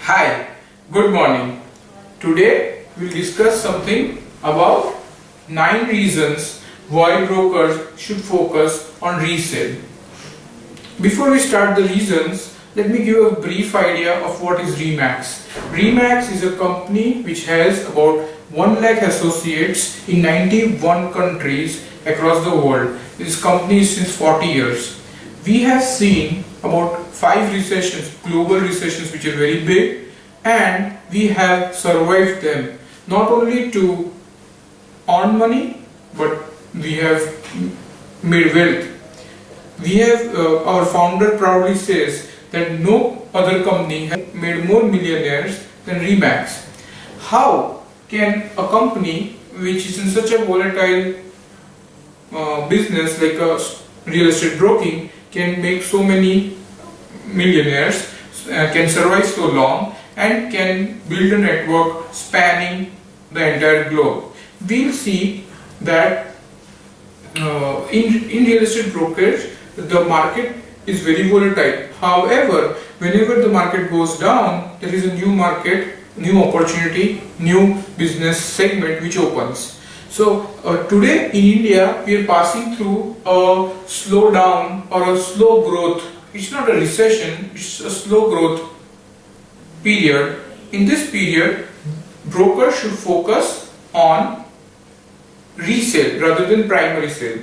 Hi, good morning. Today we'll discuss something about 9 reasons why brokers should focus on resale. Before we start the reasons, let me give a brief idea of what is Remax. Remax is a company which has about 1 lakh associates in 91 countries across the world. This company is since 40 years. We have seen about 5 recessions, global recessions which are very big, and we have survived them. Not only to earn money, but we have made wealth. We have, our founder proudly says that no other company has made more millionaires than Remax. How can a company which is in such a volatile business like a real estate broking can make so many millionaires, can survive so long, and can build a network spanning the entire globe? We'll see that in real estate brokerage, the market is very volatile. However, whenever the market goes down, there is a new market, new opportunity, new business segment which opens. So today in India, we are passing through a slowdown or a slow growth. It's not a recession, it's a slow growth period. In this period, brokers should focus on resale rather than primary sale.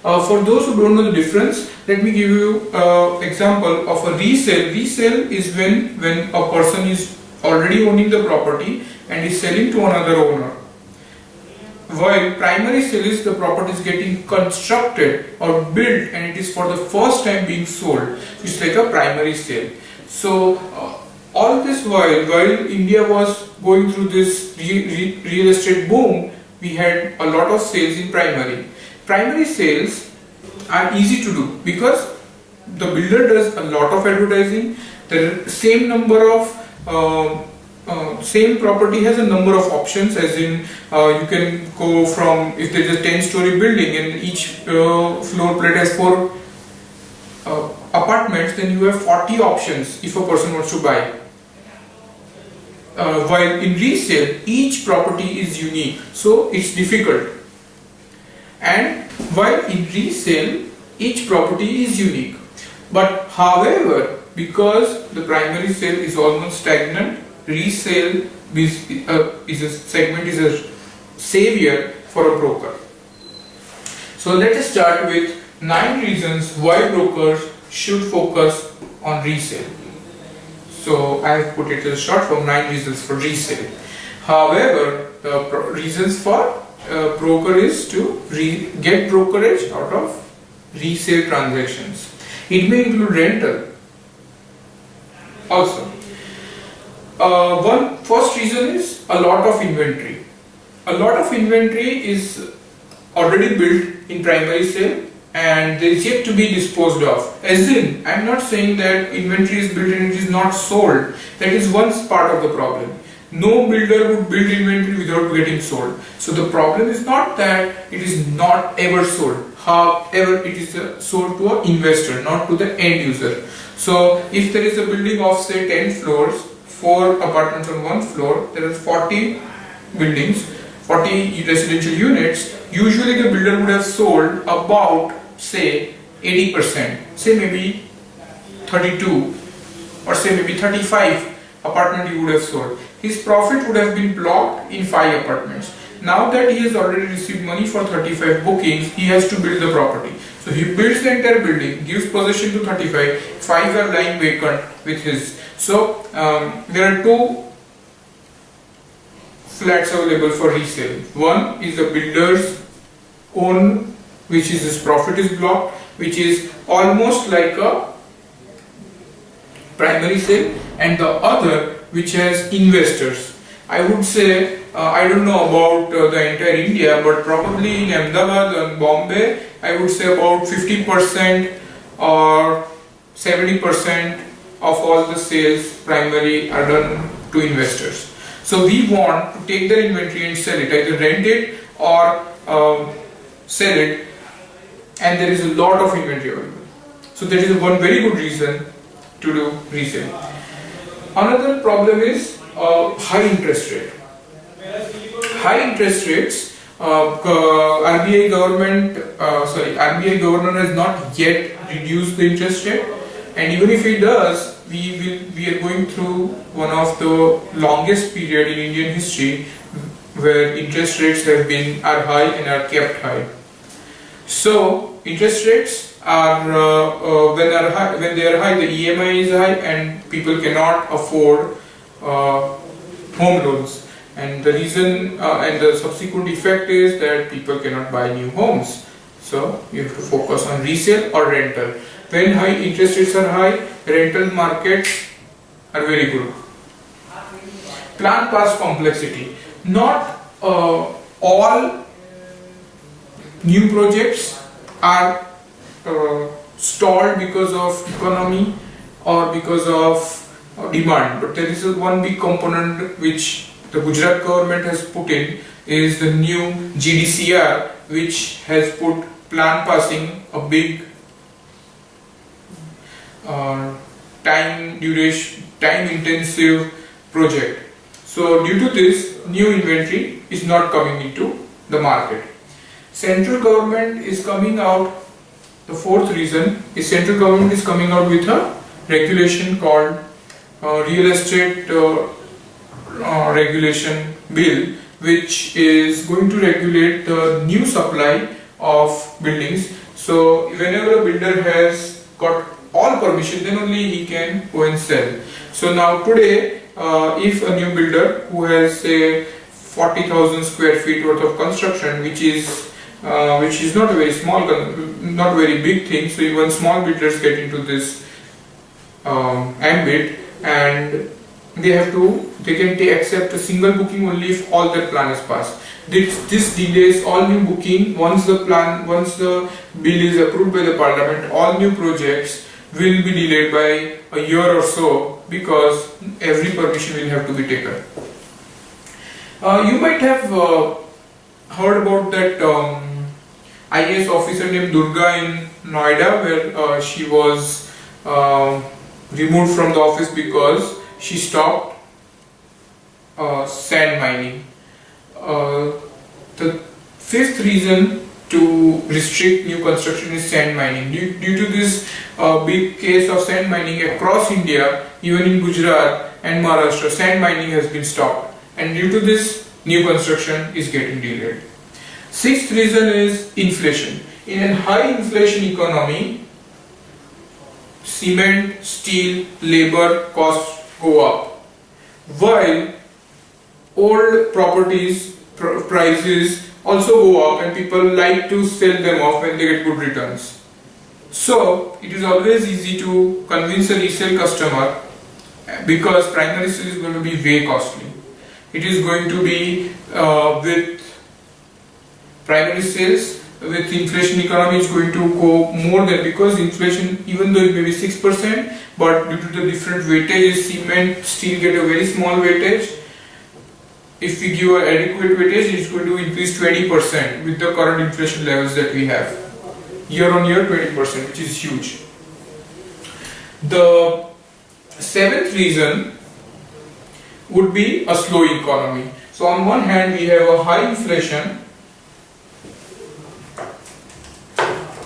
For those who don't know the difference, let me give you an example of a resale. Resale is when a person is already owning the property and is selling to another owner. While primary sale is the property is getting constructed or built and it is for the first time being sold. It's like a primary sale. So all this while India was going through this real estate boom, we had a lot of sales in primary. Primary sales are easy to do because the builder does a lot of advertising. The same number of same property has a number of options, as in you can go from, if there is a 10-story building and each floor plate has 4 apartments, then you have 40 options if a person wants to buy. While in resale, each property is unique, so it's difficult. And while in resale, each property is unique. But however, because the primary sale is almost stagnant, resale is a savior for a broker. So let us start with 9 reasons why brokers should focus on resale. So I have put it as a short form, 9 reasons for resale. However, the reasons for broker is to get brokerage out of resale transactions. It may include rental also. One first reason is a lot of inventory. A lot of inventory is already built in primary sale and there is yet to be disposed of. As in, I am not saying that inventory is built and it is not sold. That is one part of the problem. No builder would build inventory without getting sold. So the problem is not that it is not ever sold. However, it is sold to an investor, not to the end user. So if there is a building of say 10 floors, 4 apartments on 1 floor, there are 40 buildings, 40 residential units. Usually the builder would have sold about say 80%, say maybe 32 or say maybe 35 apartment he would have sold. His profit would have been blocked in 5 apartments. Now that he has already received money for 35 bookings, he has to build the property. So he builds the entire building, gives possession to 35, 5 are lying vacant with his. So there are 2 flats available for resale. One is the builder's own, which is his profit is blocked, which is almost like a primary sale, and the other which has investors. I would say, I don't know about the entire India, but probably in Ahmedabad and Bombay, I would say about 50% or 70% of all the sales primary are done to investors. So we want to take the inventory and sell it, either rent it or sell it, and there is a lot of inventory available. So that is one very good reason to do resale. Another problem is high interest rate. High interest rates. RBI government, RBI governor has not yet reduced the interest rate, and even if he does, we are going through one of the longest period in Indian history where interest rates are high and are kept high. So interest rates are when they are high, the EMI is high, and people cannot afford home loans. And the reason and the subsequent effect is that people cannot buy new homes. So you have to focus on resale or rental. When high interest rates are high, rental markets are very good. Plan pass complexity. Not all new projects are stalled because of economy or because of demand, but there is one big component which the Gujarat government has put in is the new GDCR, which has put plan passing a big time intensive project. So due to this, new inventory is not coming into the market. Central government is coming out. The fourth reason is central government is coming out with a regulation called real estate regulation bill, which is going to regulate the new supply of buildings. So whenever a builder has got all permission, then only he can go and sell. So now today, if a new builder who has say 40,000 square feet worth of construction, which is not a very small, not very big thing, so even small builders get into this ambit, and they can accept a single booking only if all their plan is passed. This delays all new booking. Once the bill is approved by the parliament, all new projects will be delayed by a year or so because every permission will have to be taken. You might have heard about that IAS officer named Durga in Noida, where she was removed from the office because she stopped sand mining. The fifth reason to restrict new construction is sand mining. Due to this big case of sand mining across India, even in Gujarat and Maharashtra, sand mining has been stopped, and due to this, new construction is getting delayed. Sixth reason is inflation. In a high inflation economy, cement, steel, labor costs go up, while old properties prices also go up, and people like to sell them off when they get good returns. So it is always easy to convince a resale customer because primary sale is going to be way costly. It is going to be with primary sales, with inflation economy, it's going to go more than, because inflation, even though it may be 6%, but due to the different weightages, cement, steel get a very small weightage. If we give an adequate weightage, it's going to increase 20% with the current inflation levels that we have. Year on year 20%, which is huge. The seventh reason would be a slow economy. So on one hand we have a high inflation,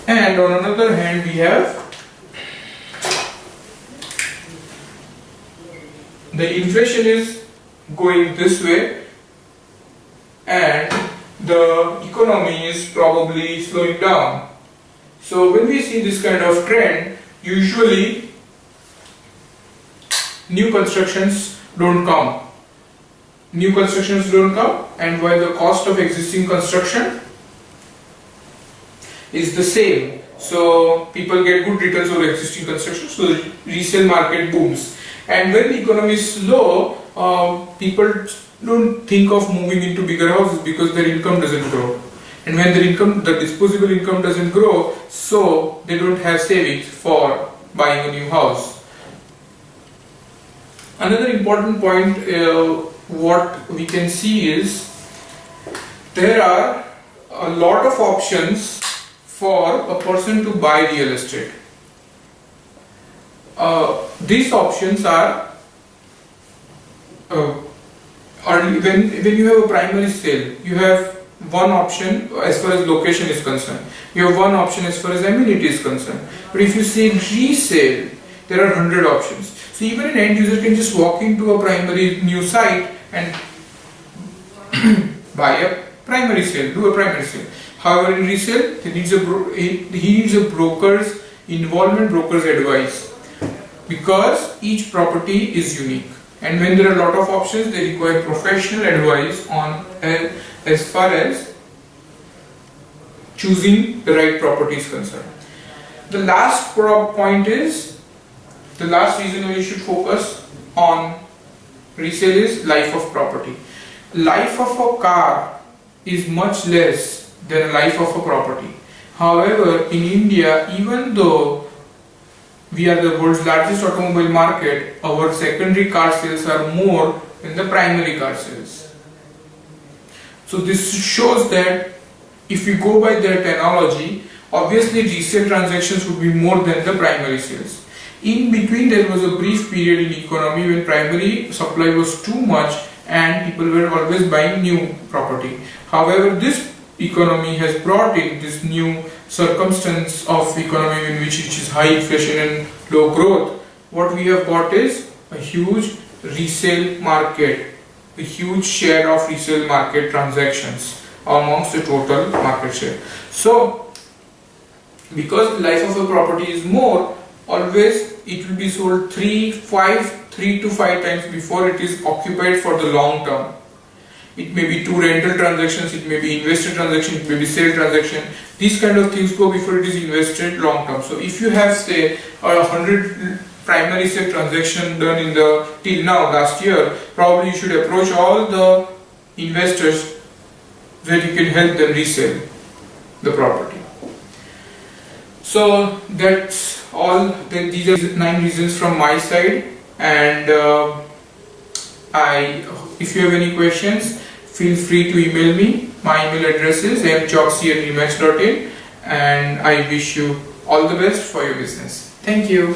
and on another hand we have the inflation is going this way and the economy is probably slowing down. So when we see this kind of trend, usually new constructions don't come. And while the cost of existing construction is the same, so people get good returns over existing construction, so the resale market booms. And when the economy is slow, people don't think of moving into bigger houses because their income doesn't grow. And when the disposable income doesn't grow, so they don't have savings for buying a new house. Another important point, what we can see is there are a lot of options for a person to buy real estate. These options are when you have a primary sale, you have one option as far as location is concerned. You have one option as far as amenity is concerned. But if you say resale, there are 100 options. So even an end user can just walk into a primary new site and buy a primary sale, do a primary sale. However, in resale, he needs a broker's involvement, broker's advice, because each property is unique. And when there are a lot of options, they require professional advice on as far as choosing the right property is concerned. The last point is, the last reason why you should focus on resale is life of property. Life of a car is much less than life of a property. However, in India, even though we are the world's largest automobile market, our secondary car sales are more than the primary car sales. So this shows that if we go by that analogy, obviously resale transactions would be more than the primary sales. In between, there was a brief period in economy when primary supply was too much and people were always buying new property. However, this economy has brought in this new circumstance of economy in which it is high inflation and low growth. What we have got is a huge resale market, a huge share of resale market transactions amongst the total market share. So, because the life of a property is more, always it will be sold 3 to 5 times before it is occupied for the long term. It may be 2 rental transactions, it may be investor transaction, it may be sale transaction. These kind of things go before it is invested long term. So if you have, say, 100 primary sale transaction done in the till now last year, probably you should approach all the investors that you can help them resell the property. So that's all. These are 9 reasons from my side, and if you have any questions, feel free to email me. My email address is mchoksi@remax.in, and I wish you all the best for your business. Thank you.